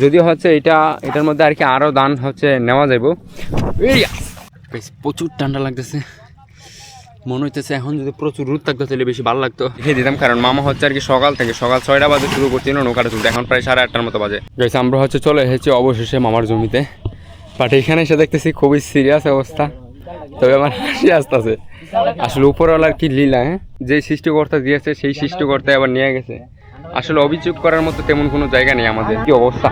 যদিও হচ্ছে এটার মধ্যে আর কি আরও ধান হচ্ছে নেওয়া যাব। এই বেশ প্রচুর ঠান্ডা লাগতেছে, মনে হইতেছে এখন যদি প্রচুর রোদ থাকতো তাহলে বেশি ভালো লাগতো। খেয়ে দিতাম, কারণ মামা হচ্ছে আর কি সকাল 6টা বাজে শুরু করছিল নৌকাটা তুলতে, এখন প্রায় 8:30টার মতো বাজে। গেছে আমরা হচ্ছে চলে এসেছি অবশেষে মামার জমিতে, বাট এখানে এসে দেখতেছি খুবই সিরিয়াস অবস্থা। তবে আমার হাসি আসতেছে, আসলে উপরওয়ালার কি লীলা, হ্যাঁ, যে সৃষ্টিকর্তা দিয়েছে সেই সৃষ্টিকর্তা আবার নিয়ে গেছে। আসলে অভিযোগ করার মতো তেমন কোনো জায়গা নেই আমাদের। কি অবস্থা,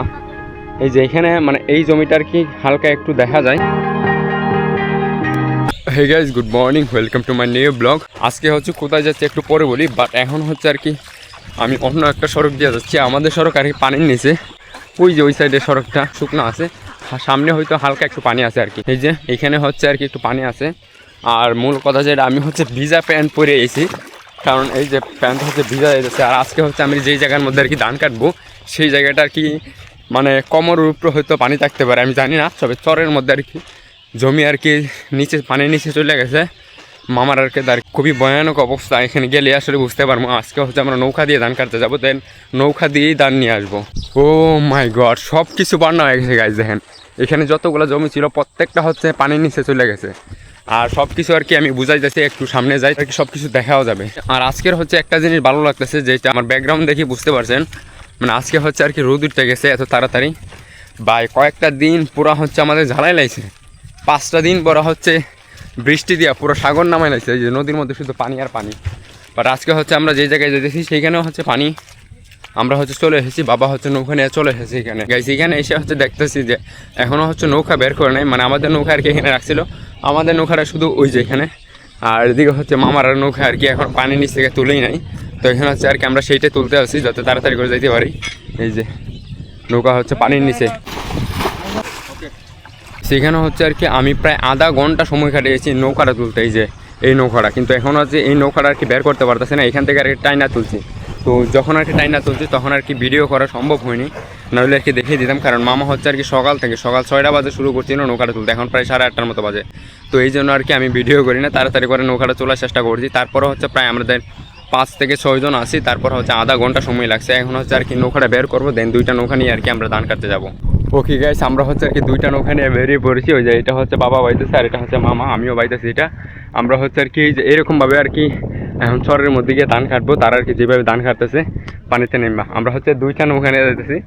এই যে এখানে মানে এই জমিটার কি হালকা একটু দেখা যায়। Hey guys, good morning, welcome to my new blog. আজকে হচ্ছে কোথায় যাচ্ছে একটু পরে বলি, বাট এখন হচ্ছে আর কি আমি অন্য একটা সড়ক দিয়ে যাচ্ছি। আমাদের সড়ক আর কি পানির নিচে, ওই যে ওই সাইডের সড়কটা শুকনো আছে, সামনে হয়তো হালকা একটু পানি আছে আর কি। এই যে এখানে হচ্ছে আর কি একটু পানি আছে। আর মূল কথা যেটা, আমি হচ্ছে ভিজা প্যান্ট পরে এসেছি, কারণ এই যে প্যান্ট হচ্ছে ভিজা হয়ে যাচ্ছে। আর আজকে হচ্ছে আমি যেই জায়গার মধ্যে আর কি ধান কাটবো, সেই জায়গাটা আর কি মানে কোমরের উপরে হয়তো পানি থাকতে পারে, আমি জানি না। তবে চরের মধ্যে আর কি জমি আর কি নিচে, পানির নিচে চলে গেছে মামার আর কি। তার খুবই ভয়ানক অবস্থা, এখানে গেলে আসলে বুঝতে পারবো। আজকে হচ্ছে আমরা নৌকা দিয়ে ধান কাটতে যাবো, দেন নৌকা দিয়েই ধান নিয়ে আসবো। ও মাই গড, সব কিছু বান্না হয়ে গেছে গাইজ। দেখেন এখানে যতগুলো জমি ছিল প্রত্যেকটা হচ্ছে পানির নিচে চলে গেছে। আর সব কিছু আর কি আমি বুঝাই যাচ্ছি, একটু সামনে যাই আর কি সব কিছু দেখাও যাবে। আর আজকের হচ্ছে একটা জিনিস ভালো লাগতেছে, যেটা আমার ব্যাকগ্রাউন্ড দেখে বুঝতে পারছেন, মানে আজকে হচ্ছে আর কি রোদ উঠতে গেছে এত তাড়াতাড়ি। বা কয়েকটা দিন পুরা হচ্ছে আমাদের ঝালাই লাগছে, 5টা দিন পর হচ্ছে বৃষ্টি দিয়া পুরো সাগর নামাই লাগছে, এই যে নদীর মধ্যে শুধু পানি আর পানি। বাট আজকে হচ্ছে আমরা যে জায়গায় যেতেছি সেইখানেও হচ্ছে পানি। আমরা হচ্ছে চলে এসেছি, বাবা হচ্ছে নৌকা নিয়ে চলে এসেছি এখানে। গাইছি এখানে এসে হচ্ছে দেখতেছি যে এখনও হচ্ছে নৌকা বের করে নেয়, মানে আমাদের নৌকা আর কি এখানে রাখছিল, আমাদের নৌকাটা শুধু ওই যে এখানে। আর এদিকে হচ্ছে মামার নৌকা আর কি এখন পানির নিচ থেকে তুলেই নাই। তো এখানে হচ্ছে আর কি আমরা সেইটাই তুলতে আসছি যাতে তাড়াতাড়ি করে যাইতে পারি। এই যে নৌকা হচ্ছে পানির নিচে, সেখানে হচ্ছে আর কি আমি প্রায় আধা ঘন্টা সময় কাটিয়েছি নৌকাটা তুলতে। এই যে এই নৌকাটা, কিন্তু এখন হচ্ছে এই নৌকাটা আর কি বের করতে পারতেছে না, এখান থেকে আর কি টাইনা তুলছি। তো যখন আর কি টাইনা তুলছি তখন আর কি ভিডিও করা সম্ভব হয়নি, নাহলে আর কি দেখিয়ে দিতাম। কারণ মামা হচ্ছে আর কি সকাল 6টা বাজে শুরু করছিল নৌকাটা তুলতে, এখন প্রায় 8:30টার মতো বাজে। তো এই জন্য আর কি আমি ভিডিও করি না, তাড়াতাড়ি করে নৌকাটা তোলার চেষ্টা করছি। তারপরে হচ্ছে প্রায় আমাদের 5 থেকে 6 জন আসি, তারপর হচ্ছে আধা ঘন্টা সময় লাগছে। এখন হচ্ছে আর কি নৌকাটা বের করবো, দেন 2টা নৌকা নিয়ে আর কি আমরা ধান কাটতে যাবো। ওকে গাইস, আমরা হচ্ছে আর কি 2টা নৌকা নিয়ে বেরিয়ে পড়েছি। ওই যে এটা হচ্ছে বাবা বাইতেছে, আর এটা হচ্ছে মামা, আমিও বাইতেছি। এটা আমরা হচ্ছে আর কি যে এরকমভাবে আর কি এখন চরের মধ্যে গিয়ে ধান কাটবো, তারা আর কি যেভাবে ধান কাটতেছে পানিতে নেমবা। আমরা হচ্ছে 2টা নৌকা নিয়ে যেতেছি,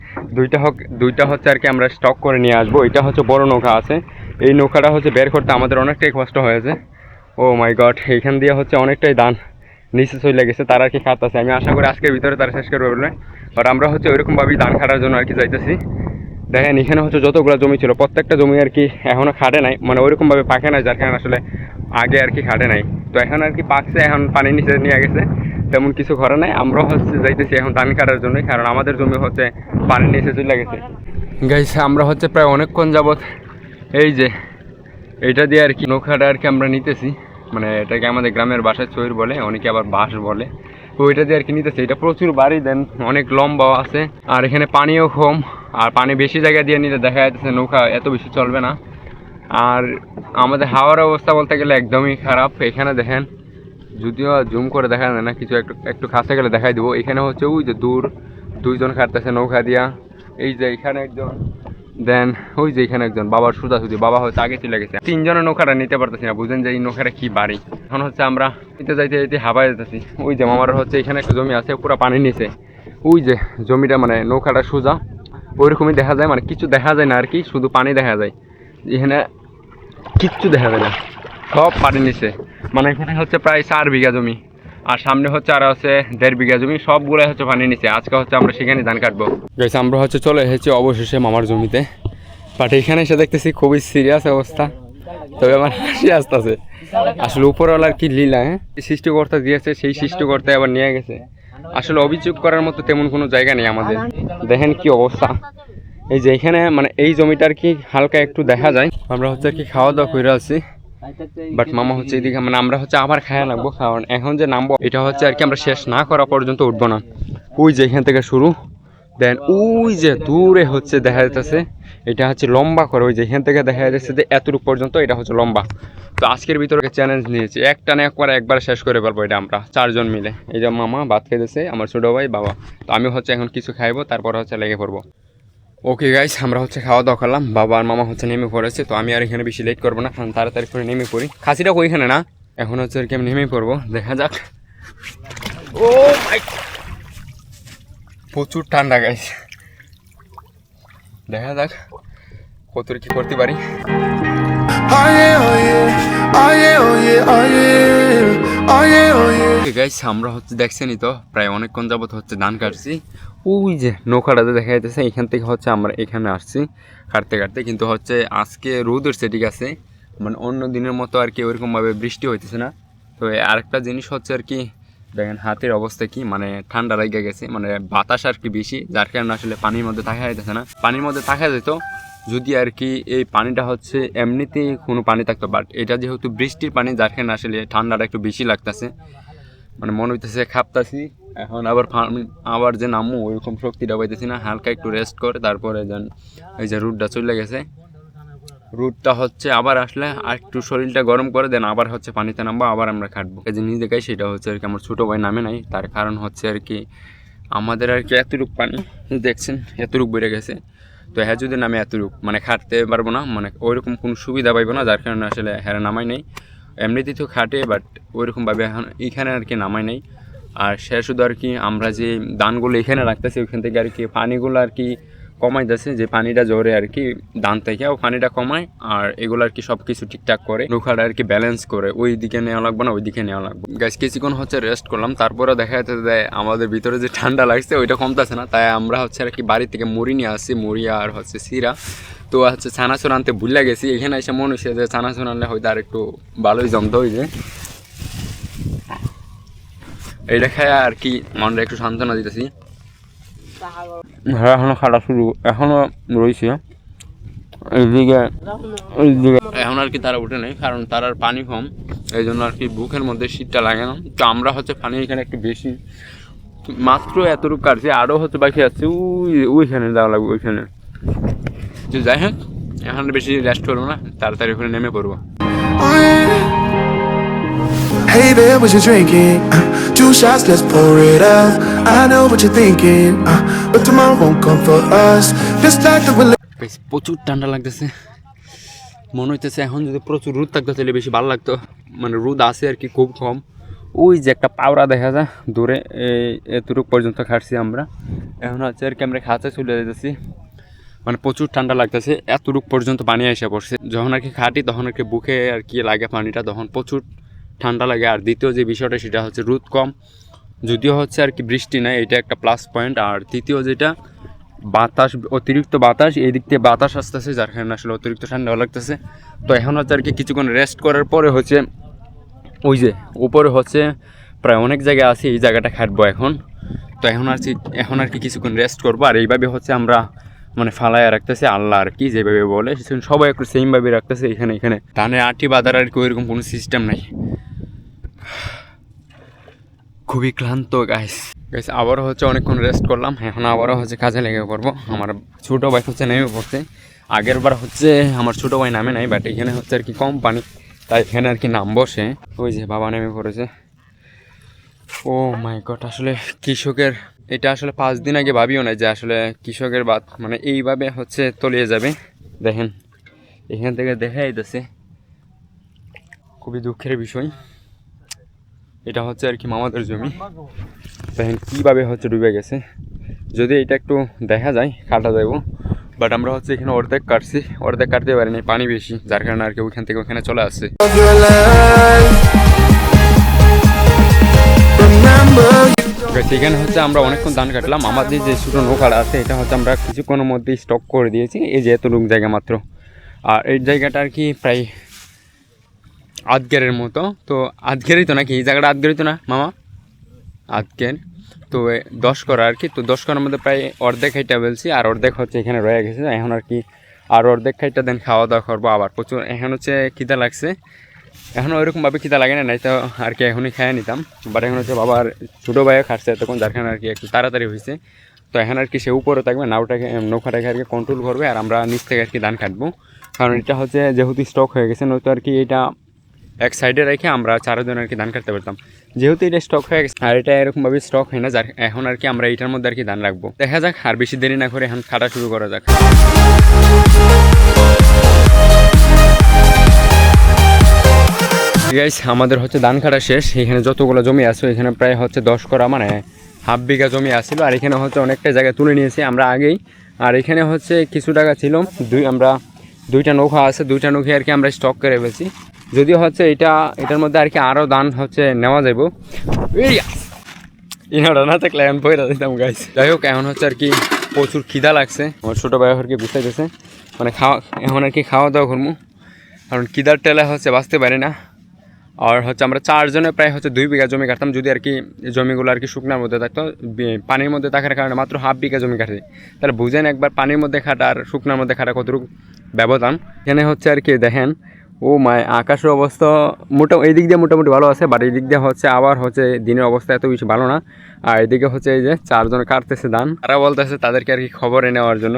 দুইটা হচ্ছে আর কি আমরা স্টক করে নিয়ে আসবো। এটা হচ্ছে বড় নৌকা আছে, এই নৌকাটা হচ্ছে বের করতে আমাদের অনেকটাই কষ্ট হয়েছে। ও মাই গড, এইখান দিয়ে হচ্ছে অনেকটাই ধান নিচে চলে গেছে, তারা আর কি কাটতেছে। আমি আশা করি আজকের ভিতরে তারা শেষ করবে বলে। বাট আমরা হচ্ছে ওইরকমভাবেই ধান কাটার জন্য আর কি যাইতেছি। দেখেন এখানে হচ্ছে যতগুলো জমি ছিল প্রত্যেকটা জমি আর কি এখনও খাটে নাই, মানে ওইরকমভাবে পাকে নাই, যার কারণে আসলে আগে আর কি খাটে নাই। তো এখন আর কি পাকছে, এখন পানির নিচে নিয়ে গেছে, তেমন কিছু ঘরে নাই। আমরা হচ্ছে যাইতেছি এখন ধান কাটার জন্যই, কারণ আমাদের জমি হচ্ছে পানির নিচে চলে গেছে। গাইস আমরা হচ্ছে প্রায় অনেকক্ষণ যাবৎ এই যে এইটা দিয়ে আর কি নৌকাটা আর কি আমরা নিতেছি, মানে এটাকে আমাদের গ্রামের বাসায় চৈর বলে, অনেকে আবার বাঁশ বলে। তো ওইটা দিয়ে আর কি নিতেছে। এটা প্রচুর বাড়ি, দেন অনেক লম্বাও আছে, আর এখানে পানিও কম। আর পানি বেশি জায়গা দিয়ে নিতে দেখা যাচ্ছে নৌকা এত বেশি চলবে না। আর আমাদের হাওয়ার অবস্থা বলতে গেলে একদমই খারাপ। এখানে দেখেন, যদিও জুম করে দেখা যায় না, কিছু একটু একটু কাছে গেলে দেখাই দিব। এখানে হচ্ছে ওই যে দূর 2জন খাটতেছে নৌকা দিয়া, এই যে এখানে একজন, দেন ওই যে এখানে একজন, বাবার সুদাসুদি, বাবা হচ্ছে আগে চলে গেছে। 3জনের নৌকাটা নিতে পারতেছি না, বুঝেন যে এই নৌকাটা কি বাড়ি। এখন হচ্ছে আমরা নিতে যাইতে যাইতে হাবায় যেতেছি। ওই যে মামার হচ্ছে এখানে একটা জমি আছে পুরো পানির নিচে, ওই যে জমিটা মানে নৌকাটা সোজা ওইরকমই দেখা যায়, মানে কিছু দেখা যায় না আর কি, শুধু পানি দেখা যায়। এখানে কিচ্ছু দেখা যায় না, সব পানির নিচে। মানে এখানে হচ্ছে প্রায় 4 বিঘা জমি, আর সামনে হচ্ছে আর আছে 1.5 বিঘা জমি, সবগুলো হচ্ছে পানির নিচে। আজকে হচ্ছে আমরা সেখানে ধান কাটবো। গাইস আমরা হচ্ছে চলে এসেছি অবশেষে মামার জমিতে, বাট এখানে এসে দেখতেছি খুবই সিরিয়াস অবস্থা। তবে আমার হাসি আসতেছে, আসলে উপরওয়ালার কি লীলা, হ্যাঁ, সৃষ্টিকর্তা দিয়েছে সেই সৃষ্টিকর্তা আবার নিয়ে গেছে। আসলে অভিযোগ করার মতো তেমন কোনো জায়গা নেই আমাদের। দেখেন কি অবস্থা, এই যে এখানে মানে এই জমিটার কি হালকা একটু দেখা যায়। আমরা হচ্ছে আর কি খাওয়া দাওয়া করে আছি, বাট মামা হচ্ছে এদিকে, মানে আমরা হচ্ছে আবার খাওয়া লাগবো, কারণ এখন যে নামবো এটা হচ্ছে আর কি আমরা শেষ না করা পর্যন্ত উঠবো না। ওই যে এখান থেকে শুরু, দেন ওই যে দূরে হচ্ছে দেখা যাচ্ছে, এটা হচ্ছে লম্বা করে, ওই যে এখান থেকে দেখা যাচ্ছে যে এতটুকু পর্যন্ত এটা হচ্ছে লম্বা। তো আজকের ভিতরে চ্যালেঞ্জ নিয়েছি, একটানে একবার শেষ করে ফেলবো এটা আমরা 4জন মিলে। এই যে মামা ভাত খেতেছে, আমার ছোটো ভাই, বাবা। তো আমি হচ্ছে এখন কিছু খাইবো, তারপর হচ্ছে লেগে পড়বো। ওকে গাইস, আমরা হচ্ছে খাওয়া দাওয়া করলাম, বাবা আর মামা হচ্ছে নেমে পড়েছে। তো আমি আর এখানে বেশি লেট করবো না, কারণ তাড়াতাড়ি করে নেমে পড়ি। খাসিটা ওইখানে না, এখন হচ্ছে আর কি আমি নেমে পড়বো, দেখা যাক। ও মাই, প্রচুর ঠান্ডা গাইস, দেখা যাক কত কি করতে পারি। গাইস আমরা হচ্ছে দেখছেনই তো, প্রায় অনেকক্ষণ যাবত হচ্ছে ধান কাটছি। ওই যে নৌকাটাতে দেখা যাইতেছে, এখান থেকে হচ্ছে আমরা এখানে আসছি কাটতে কাটতে। কিন্তু হচ্ছে আজকে রোদ উঠছে ঠিক আছে, মানে অন্য দিনের মতো আর কি ওইরকমভাবে বৃষ্টি হইতেছে না। তো আরেকটা জিনিস হচ্ছে আর কি, দেখেন হাতের অবস্থা কি, মানে ঠান্ডা লেগে গেছে, মানে বাতাস আর কি বেশি, যার কারণে আসলে পানির মধ্যে থাকা যাইতেছে না। পানির মধ্যে থাকা যেত যদি আর কি এই পানিটা হচ্ছে এমনিতেই কোনো পানি থাকতো, বাট এটা যেহেতু বৃষ্টির পানি, যার কারণে আসলে ঠান্ডাটা একটু বেশি লাগতেছে, মানে মনে হইতেছে খাপতাছি। এখন আবার যে নামু ওইরকম শক্তিটা পাইতেছি না, হালকা একটু রেস্ট করে তারপরে যেন এই যে রুটটা চলে গেছে, রুটটা হচ্ছে আবার আসলে আর একটু শরীরটা গরম করে দেন, আবার হচ্ছে পানিতে নামবো, আবার আমরা খাটবো। এই যে নিজে দেখাই সেটা হচ্ছে আর কি আমার ছোটো ভাই নামে নাই, তার কারণ হচ্ছে আর কি আমাদের আর কি এতটুক পানি দেখছেন এতটুক বেড়ে গেছে। তো হ্যাঁ যদি নামে এতটুক মানে খাটতে পারবো না, মানে ওইরকম কোনো সুবিধা পাইবো না, যার কারণে আসলে হ্যাঁ নামাই নেই। এমনিতেই তো খাটে, বাট ওইরকমভাবে এখন এইখানে আর কি নামাই নেই। আর সে শুধু আর কি আমরা যে ধানগুলো এখানে রাখতেছি ওইখান থেকে আর কি পানিগুলো আর কি কমাইতেছে, যে পানিটা জোরে আর কি ধান থেকে ও পানিটা কমায়, আর এগুলো আর কি সব কিছু ঠিকঠাক করে, নৌকাটা আর কি ব্যালেন্স করে, ওই দিকে নেওয়া লাগবে না ওই দিকে নেওয়া লাগবে। গাছ কিছুক্ষণ হচ্ছে রেস্ট করলাম, তারপরে দেখা যাচ্ছে যে আমাদের ভিতরে যে ঠান্ডা লাগছে ওইটা কমতেছে না, তাই আমরা হচ্ছে আর কি বাড়ি থেকে মুড়ি নিয়ে আসছি, মুড়ি আর হচ্ছে সিরা। তো হচ্ছে ছানাচুর আনতে ভুলে গেছি, এখানে এসে মনে হচ্ছে যে ছানাচুর আনলে হয়তো আর একটু ভালোই জমতে হয়েছে। এইটা খায় আর কি মনটা একটু সান্ত্বনা দিতেছি। হ্যাঁ এখনো খাটা শুরু, এখনো রয়েছে এইদিকে। এখন আর কি তারা উঠে নেই, কারণ তারার পানি কম, এই জন্য আর কি বুকের মধ্যে শীতটা লাগে না। তো আমরা হচ্ছে পানি এখানে একটু বেশি, মাত্র এতটুকু কাটছি, আরও হচ্ছে বাকি আছে ওইখানে যাওয়া লাগবে ওইখানে। তো যাই হোক এখন বেশি রেস্ট করবো না, তাড়াতাড়ি ওখানে নেমে পড়বো। Hey there, what you drinking? 2 shots, let's pour it up. I know what you're thinking, but tomorrow won't come for us. Just like the will. প্রচুর ঠান্ডা লাগতেছে, মনে হইতেছে এখন যদি প্রচুর রোদ থাকতো তাহলে বেশি ভালো লাগতো, মানে রোদ আছে আর কি খুব কম। ওই যে একটা পাওরা দেখা যায় দূরে, এতটুক পর্যন্ত খাটছি আমরা, এখন হচ্ছে আর কি আমরা খাঁচা চলে যেতেছি, মানে প্রচুর ঠান্ডা লাগতেছে, এতটুক পর্যন্ত পানি এসে পড়ছে। যখন আর কি খাটি তখন আর কি বুকে আর কি লাগে পানিটা, তখন প্রচুর ঠান্ডা লাগে। আর দ্বিতীয় যে বিষয়টা সেটা হচ্ছে রোদ কম, যদিও হচ্ছে আর কি বৃষ্টি নাই, এটা একটা প্লাস পয়েন্ট। আর তৃতীয় যেটা বাতাস, অতিরিক্ত বাতাস, এই দিক থেকে বাতাস আসতেছে, যার কারণে আসলে অতিরিক্ত ঠান্ডা লাগতেছে। তো এখন হচ্ছে আর কি কিছুক্ষণ রেস্ট করার পরে হচ্ছে ওই যে উপরে হচ্ছে প্রায় অনেক জায়গায় আছে, এই জায়গাটা খাটবো এখন। তো এখন আর কি কিছুক্ষণ রেস্ট করবো, আর এইভাবে হচ্ছে আমরা মানে ফালাইয়া রাখতেছে আল্লাহ আর কি যেভাবে বলে সবাই একটু সেমভাবে রাখতেছে। এখানে ধানের আটি বাঁধার আর কি ওইরকম কোনো সিস্টেম নাই। খুবই ক্লান্ত গাইস, আবারও হচ্ছে অনেকক্ষণ রেস্ট করলাম, এখন আবারও হচ্ছে কাজে লেগে পড়বো। আমার ছোটো ভাই হচ্ছে নেমে পড়ছে, আগের বার হচ্ছে আমার ছোটো ভাই নামে নাই, বাট এখানে হচ্ছে আর কি কম পানি, তাই এখানে আর কি নাম বসে। ওই যে বাবা নেমে পড়েছে। ও মাই গড, আসলে কৃষকের এটা আসলে 5 দিন আগে ভাবিও না যে আসলে কৃষকের বাদ মানে এইভাবে হচ্ছে তলিয়ে যাবে। দেখেন এখান থেকে দেখা যাইতেছে, খুবই দুঃখের বিষয়। এটা হচ্ছে আর কি মামাদের জমি, দেখেন কীভাবে হচ্ছে ডুবে গেছে। যদি এটা একটু দেখা যায় কাটা যাবো, বাট আমরা হচ্ছে এখানে অর্ধেক কাটছি, অর্ধেক কাটতে পারিনি, পানি বেশি, যার কারণে আর কি ওইখান থেকে ওখানে চলে আসছে। সেখানে হচ্ছে আমরা অনেকক্ষণ ধান কাটলাম, আমাদের যে ছোটো নৌকাটা আছে এটা হচ্ছে আমরা কিছুক্ষণের মধ্যে স্টক করে দিয়েছি, এই যে এতটুকু জায়গা মাত্র। আর এই জায়গাটা আর কি প্রায় আধগেরের মতো, তো আধগেরই তো নাকি এই জায়গাটা আধগেরই তো না মামা, আধগের তো 10 করা আর কি। তো 10 করার মধ্যে প্রায় অর্ধেক খাইটা বলছি, আর অর্ধেক হচ্ছে এখানে রয়ে গেছে। এখন আর কি আর অর্ধেক খাইটা দেন খাওয়া দাওয়া করবো আবার। প্রচুর এখন হচ্ছে খিদা লাগছে, এখন ওইরকমভাবে খিদা লাগে না, নাই তো আর কি এখনই খেয়ে নিতাম। বাট এখন হচ্ছে বাবার ছোটো ভাইও খাটছে এতক্ষণ, যার কারণে আর কি একটু তাড়াতাড়ি হয়েছে। তো এখন আর কি সে উপরে থাকবে, নৌকাটাকে আর কি কন্ট্রোল করবে, আর আমরা নিচ থেকে আর কি ধান কাটবো, কারণ এটা হচ্ছে যেহেতু স্টক হয়ে গেছে, নয়তো আর কি এটা এক সাইডে রেখে আমরা 4 জন আর কি ধান কাটতে পারতাম। যেহেতু এটা স্টক হয়ে গেছে আর এটা এরকমভাবে স্টক হয় না, যার এখন আর কি আমরা এটার মধ্যে আর কি ধান রাখবো। দেখা যাক, আর বেশি দেরি না করে এখন কাটা শুরু করা যাক। গাইস আমাদের হচ্ছে ধান কাটা শেষ। এখানে যতগুলো জমি আছে এখানে প্রায় হচ্ছে 10 করা মানে হাফ বিঘা জমি আসছিল, আর এখানে হচ্ছে অনেকটা জায়গায় তুলে নিয়েছি আমরা আগেই। আর এখানে হচ্ছে কিছু টাকা ছিল, আমরা 2টা নৌকা আছে, 2টা নৌকা আর কি আমরা স্টক করে ফেলছি। যদিও হচ্ছে এটার মধ্যে আর কি আরও ধান হচ্ছে নেওয়া যাবো। ইনারা না থাকলে এখন পয়রা দিতাম গাইস। যাই হোক, এখন হচ্ছে আর কি প্রচুর খিদা লাগছে, আমার ছোটো ভাই আর কি বুঝতেছে মানে এখন আর কি খাওয়া দাওয়া করবো, কারণ খিদার টেলা হচ্ছে বাঁচতে পারি না। আর হচ্ছে আমরা 4 জনে প্রায় হচ্ছে 2 বিঘা জমি কাটতাম, যদি আর কি জমিগুলো আর কি শুকনার মধ্যে থাকতো। পানির মধ্যে থাকার কারণে মাত্র হাফ বিঘা জমি কাটে। তাহলে বুঝেন একবার পানির মধ্যে খাটা আর শুকনার মধ্যে খাটা কতটুকু ব্যবধান। এখানে হচ্ছে আর কি দেখেন, ও মায় আকাশের অবস্থা এই দিক দিয়ে মোটামুটি ভালো আছে, বাট এই দিক দিয়ে হচ্ছে আবার হচ্ছে দিনের অবস্থা এত বেশি ভালো না। আর এদিকে হচ্ছে এই যে 4 জন কাটতেছে ধান, তারা বলতেছে তাদেরকে আর কি খবরে নেওয়ার জন্য।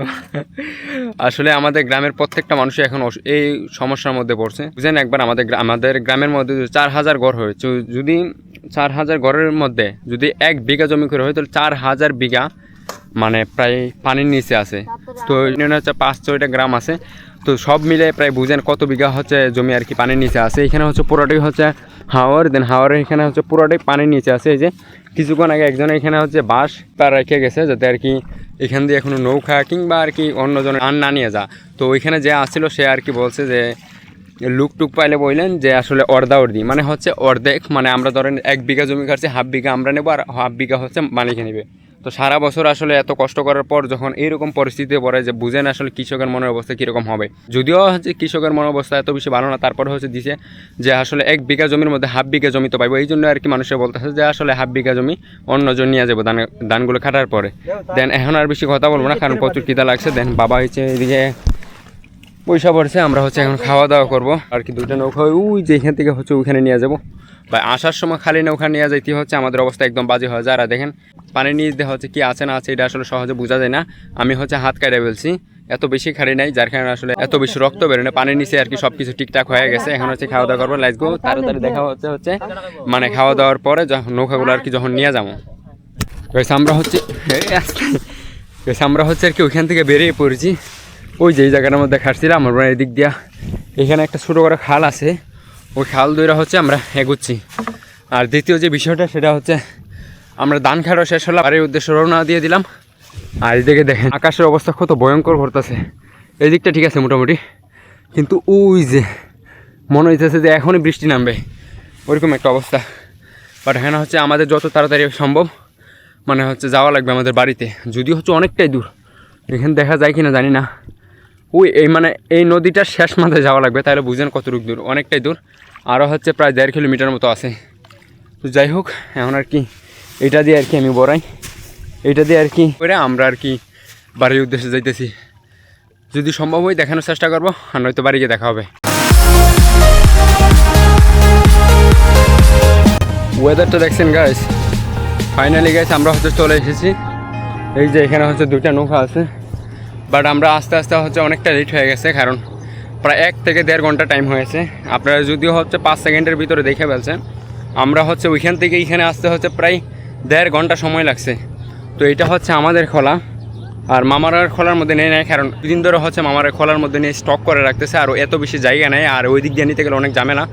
আসলে আমাদের গ্রামের প্রত্যেকটা মানুষই এখন এই সমস্যার মধ্যে পড়ছে। বুঝেন একবার আমাদের গ্রামের মধ্যে 4000 ঘর হয়েছে, যদি 4000 ঘরের মধ্যে যদি 1 বিঘা জমি করে হয় তাহলে 4000 বিঘা মানে প্রায় পানির নিচে আছে। তো হচ্ছে 5-6টা গ্রাম আছে, তো সব মিলে প্রায় বুঝেন কত বিঘা হচ্ছে জমি আর কি পানির নিচে আছে। এখানে হচ্ছে পুরোটাই হচ্ছে হাওয়ারের এখানে হচ্ছে পুরোটাই পানির নিচে আছে। এই যে কিছুক্ষণ আগে একজন এখানে হচ্ছে বাঁশ তার রেখে গেছে, যাতে আর কি এখান দিয়ে এখনো নৌকা কিংবা আর কি অন্যজন আর না নিয়ে যা। তো ওইখানে যে আসছিল সে আর কি বলছে যে লুকটুক পাইলে বললেন যে আসলে অর্ধি মানে হচ্ছে অর্ধেক, মানে আমরা ধরেন 1 বিঘা জমি কাটছি, হাফ বিঘা আমরা নেবো আর হাফ বিঘা হচ্ছে মালিকে নেবে। তো সারা বছর আসলে এত কষ্ট করার পর যখন এইরকম পরিস্থিতিতে পড়ে, যে বুঝেন আসলে কৃষকের মনের অবস্থা কীরকম হবে। যদিও হচ্ছে কৃষকের মনের অবস্থা এত বেশি ভালো না, তারপরে হচ্ছে দিছে যে আসলে 1 বিঘা জমির মধ্যে হাফ বিঘা জমি তো পাইবো। এই জন্য আর কি মানুষের বলতেছে যে আসলে হাফ বিঘা জমি অন্যজন নিয়ে যাবো ধানগুলো কাটার পরে। দেন এখন আর বেশি কথা বলবো না, কারণ প্রচুর খিদা লাগছে। দেন বাবা হচ্ছে এদিকে পয়সা পড়ছে, আমরা হচ্ছে এখন খাওয়া দাওয়া করবো। আর কি 2টা নৌকা ওই যে এখান থেকে হচ্ছে ওইখানে নিয়ে যাবো। বা আসার সময় খালি নৌকা নিয়ে যাইতে হচ্ছে, আমাদের অবস্থা একদম বাজে হয়। যারা দেখেন পানির নিচ দিয়ে হচ্ছে কি আছে না আছে এটা আসলে সহজে বোঝা যায় না। আমি হচ্ছে হাত কাটে ফেলছি, এত বেশি খাড়ি নাই, যার কারণে আসলে এত বেশি রক্ত বেরোয় না। পানির নিচে আর কি সব কিছু ঠিকঠাক হয়ে গেছে। এখন হচ্ছে খাওয়া দাওয়া করবো, লেটস গো। তাড়াতাড়ি দেখা হচ্ছে মানে খাওয়া দাওয়ার পরে নৌকাগুলো আর কি যখন নিয়ে যাবো। আমরা হচ্ছে আর কি ওইখান থেকে বেরিয়ে পড়েছি। ওই যে এই জায়গাটার মধ্যে খাটছিলাম আমরা এদিক দিয়া, এখানে একটা ছোটো করে খাল আছে, ওই খাল ধরে হচ্ছে আমরা এগুচ্ছি। আর দ্বিতীয় যে বিষয়টা সেটা হচ্ছে আমরা ধান খাওয়া শেষ হলাম, বাড়ির উদ্দেশ্যে রওনা দিয়ে দিলাম। আর এদিকে দেখেন আকাশের অবস্থা কত ভয়ঙ্কর করতেছে। এই দিকটা ঠিক আছে মোটামুটি, কিন্তু ওই যে মনে হইতেছে যে এখনই বৃষ্টি নামবে, ওইরকম একটা অবস্থা। বাট এখানে হচ্ছে আমাদের যত তাড়াতাড়ি সম্ভব মানে হচ্ছে যাওয়া লাগবে আমাদের বাড়িতে, যদিও হচ্ছে অনেকটাই দূর। এখানে দেখা যায় কিনা জানি না, ওই এই নদীটার শেষ মাথায় যাওয়া লাগবে, তাহলে বুঝেন কতটুকু দূর, অনেকটাই দূর। আরও হচ্ছে প্রায় 1.5 কিলোমিটার মতো আছে। তো যাই হোক, এখন আর কি এটা দিয়ে আর কি আমি বড়াই, এইটা দিয়ে আর কি করে আমরা আর কি বাড়ির উদ্দেশ্যে যাইতেছি। যদি সম্ভব হয় দেখানোর চেষ্টা করবো, আর নয়তো বাড়ি গিয়ে দেখা হবে। ওয়েদারটা দেখছেন গাইস, ফাইনালি গাইস আমরা হচ্ছে চলে এসেছি। এই যে এখানে হচ্ছে 2টা নৌকা আছে, বাট আমরা আস্তে আস্তে হচ্ছে অনেকটা লেট হয়ে গেছে, কারণ প্রায় 1 থেকে 1.5 ঘন্টা টাইম হয়েছে। আপনারা যদিও হচ্ছে 5 সেকেন্ডের ভিতরে দেখে ফেলছেন, আমরা হচ্ছে ওইখান থেকে এইখানে আসতে হচ্ছে প্রায় 1.5 ঘন্টা সময় লাগছে। তো এটা হচ্ছে আমাদের খোলা, আর মামার খোলার মধ্যে নেই নাই, কারণ 2 দিন ধরে হচ্ছে মামার খোলার মধ্যে নিয়ে স্টক করে রাখতেছে, আর এত বেশি জায়গা নেই। আর ওই দিক দিয়ে নিতে গেলে অনেক ঝামেলা,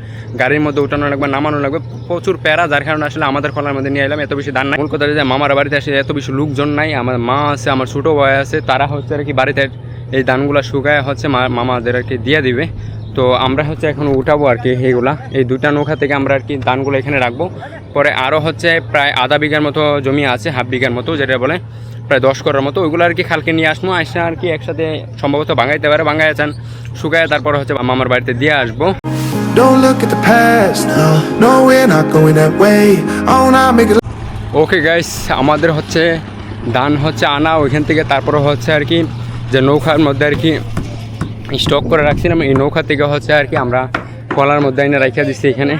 গাড়ির মধ্যে উঠানো লাগবে, নামানো লাগবে, প্রচুর প্যারা, যার কারণে আসলে আমাদের খোলার মধ্যে নিয়ে এলাম। এত বেশি দান নাই, মূল কথা যে মামার বাড়িতে আসে এত বেশি লোকজন নাই, আমার মা আছে, আমার ছোটো ভাই আছে, তারা হচ্ছে আর কি বাড়িতে এই ধানগুলো শুকায় হচ্ছে মামাদের আর কি দিয়ে দিবে। তো আমরা হচ্ছে এখন উঠাবো আর কি এইগুলা, এই 2টা নৌকা থেকে আমরা আর কি ধানগুলো এখানে রাখবো। পরে আরও হচ্ছে প্রায় আধা বিঘার মতো জমি আছে, হাফ বিঘার মতো যেটা বলে, প্রায় 10 করার মতো, ওইগুলো আর কি খালকে নিয়ে আসবো, আসে আর কি একসাথে সম্ভবত ভাঙাইতে পারে, ভাঙাই আছেন শুকায়, তারপরে হচ্ছে মামার বাড়িতে দিয়ে আসবো। Don't look at the past, no we're not going that way. Oh, now make it. Okay guys, আমাদের হচ্ছে ধান হচ্ছে আনা ওইখান থেকে, তারপরে হচ্ছে আর কি যে নৌকার মধ্যে আর কি স্টক করে রাখছিলাম, এই নৌকা থেকে হচ্ছে আর কি আমরা কলার মধ্যে এনে রাখিয়া দিচ্ছি এখানে।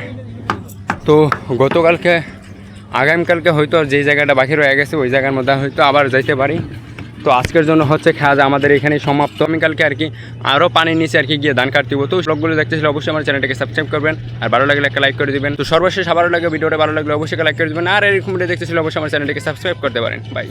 তো আগামীকালকে হয়তো যেই জায়গাটা বাকি রয়ে গেছে ওই জায়গার মধ্যে হয়তো আবার যাইতে পারি। তো তো আজকের জন্য হচ্ছে খাওয়া আমাদের এখানেই সমাপ্ত। আমি কালকে আর কি আরও পানির নিচে আর কি গিয়ে ধান কাটতে হবো। তো ব্লগগুলো দেখতেছিল অবশ্যই আমার চ্যানেলটাকে সাবস্ক্রাইব করবেন, আর ভালো লাগলে একটা লাইক করে দিবেন। তো সর্বশেষ ভালো লাগে ভিডিওটা ভালো লাগলে অবশ্যই লাইক করে দিবেন, আর এরকম ভিডিও দেখতেছিল অবশ্যই আমার চ্যানেলটাকে সাবস্ক্রাইব করতে পারেন। বাই।